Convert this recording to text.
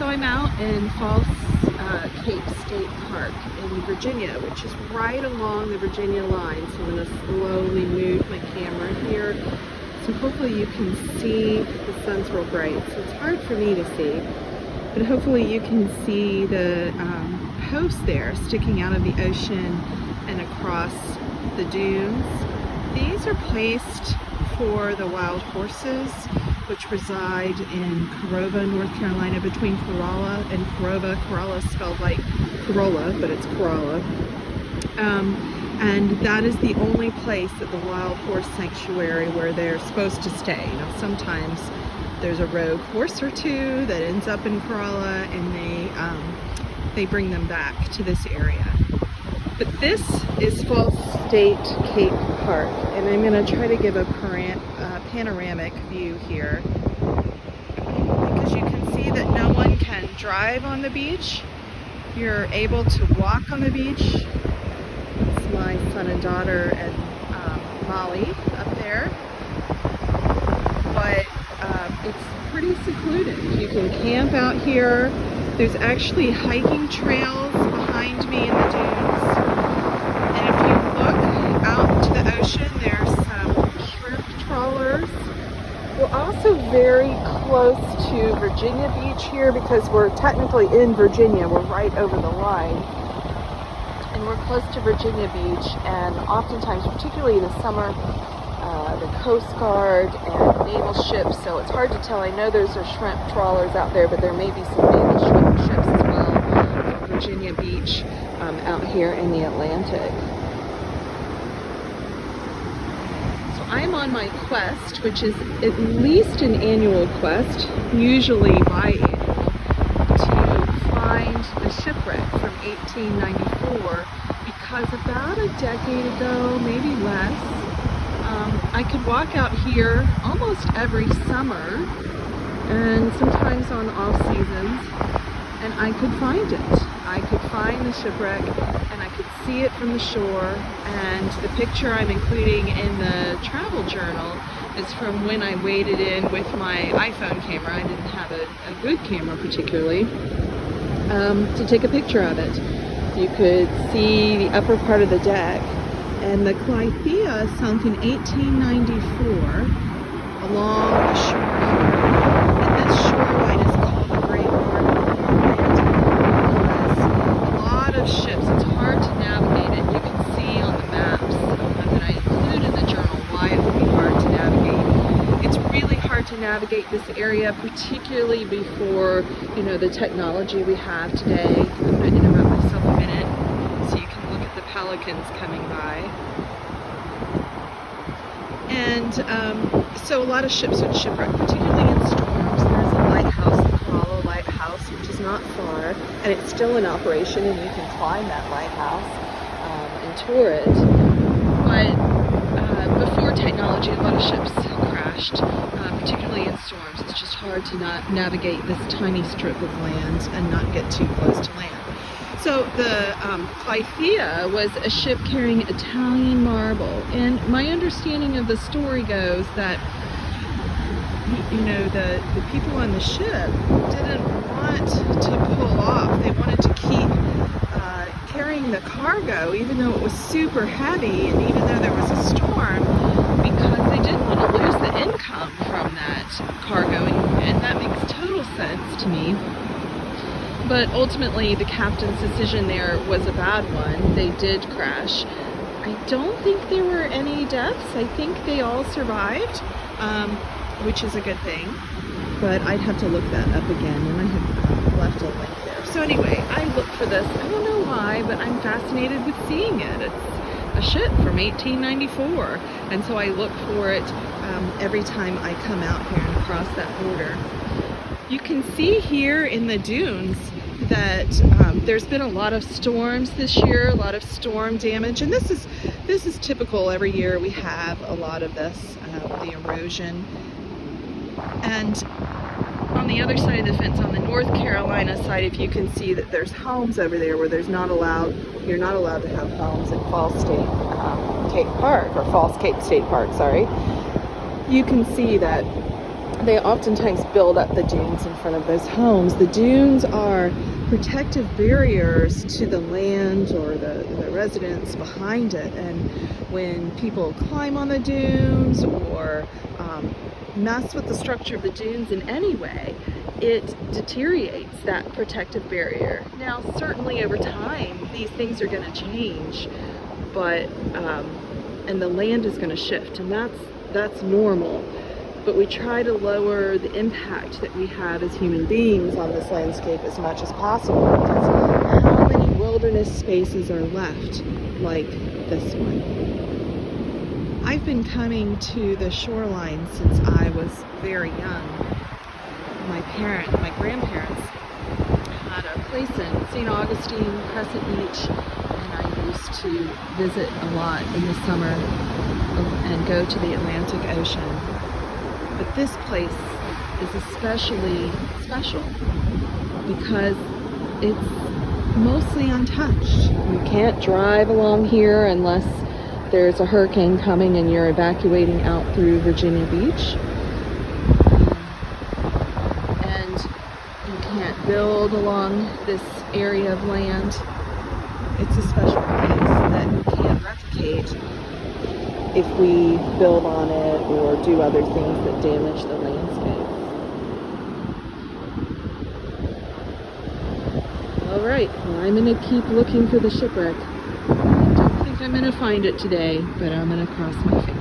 So I'm out in False Cape State Park in Virginia, which is right along the Virginia line. So I'm going to slowly move my camera here. So hopefully you can see, the sun's real bright, so it's hard for me to see. But hopefully you can see the posts there sticking out of the ocean and across the dunes. These are placed for the wild horses, which reside in Corowa, North Carolina, between Corolla and Corowa. Corolla is spelled like Corolla, but it's Corolla. And that is the only place at the Wild Horse Sanctuary where they're supposed to stay. Now, sometimes there's a rogue horse or two that ends up in Corolla, and they bring them back to this area. But this is False State Cape Park, and I'm going to try to give a panoramic view here, because you can see that no one can drive on the beach. You're able to walk on the beach. It's my son and daughter and Molly up there, but it's pretty secluded. You can camp out here. There's actually hiking trails behind me in the dunes, and if you look out to the ocean, there's some shrimp trawlers. We're also very close to Virginia Beach here because we're technically in Virginia. We're right over the line. And we're close to Virginia Beach, and oftentimes, particularly in the summer, the Coast Guard and naval ships, so it's hard to tell. I know there's shrimp trawlers out there, but there may be some naval shrimp ships as well at Virginia Beach out here in the Atlantic. So I'm on my quest, which is at least an annual quest, usually biannual, to find the shipwreck from 1894, because about a decade ago, maybe less, I could walk out here almost every summer and sometimes on off seasons, and I could find it. I could find the shipwreck and I could see it from the shore, and the picture I'm including in the travel journal is from when I waded in with my iPhone camera. I didn't have a good camera particularly, to take a picture of it. You could see the upper part of the deck, and the Clythea sunk in 1894 along the shore here. And this shoreline is called the Great Northern because a lot of ships, it's hard to navigate it. You can see on the maps that I include in the journal why it would be hard to navigate. It's really hard to navigate this area, particularly before, the technology we have today. I'm going to interrupt myself a minute so you can look at the pelicans coming by. And so a lot of ships would shipwreck, particularly in storms. There's a lighthouse, the Corolla Lighthouse, which is not far, and it's still in operation, and you can climb that lighthouse and tour it. But before technology, a lot of ships crashed, particularly in storms. It's just hard to not navigate this tiny strip of land and not get too close to land. So the Clythea was a ship carrying Italian marble, and my understanding of the story goes that the people on the ship didn't want to pull off. They wanted to keep carrying the cargo, even though it was super heavy and even though there was a storm, because they didn't want to lose the income from that cargo, and that makes total sense to me. But ultimately, the captain's decision there was a bad one. They did crash. I don't think there were any deaths. I think they all survived, which is a good thing. But I'd have to look that up again, and I have left a link there. So anyway, I looked for this. I don't know why, but I'm fascinated with seeing it. It's a ship from 1894, and so I look for it every time I come out here and cross that border. You can see here in the dunes that there's been a lot of storms this year, a lot of storm damage, and this is typical. Every year we have a lot of this, the erosion. And on the other side of the fence, on the North Carolina side, if you can see that there's homes over there where you're not allowed to have homes at False Cape State Park, sorry. You can see that they oftentimes build up the dunes in front of those homes. The dunes are protective barriers to the land or the residents behind it. And when people climb on the dunes or mess with the structure of the dunes in any way, it deteriorates that protective barrier. Now, certainly over time, these things are going to change, but and the land is going to shift, and that's normal. But we try to lower the impact that we have as human beings on this landscape as much as possible, because how many wilderness spaces are left like this one? I've been coming to the shoreline since I was very young. My grandparents had a place in St. Augustine, Crescent Beach, and I used to visit a lot in the summer and go to the Atlantic Ocean. But this place is especially special because it's mostly untouched. You can't drive along here unless there's a hurricane coming and you're evacuating out through Virginia Beach. And you can't build along this area of land. It's a special place that we can't replicate if we build on it or do other things that damage the landscape. All right, well, I'm going to keep looking for the shipwreck. I don't think I'm going to find it today, but I'm going to cross my fingers.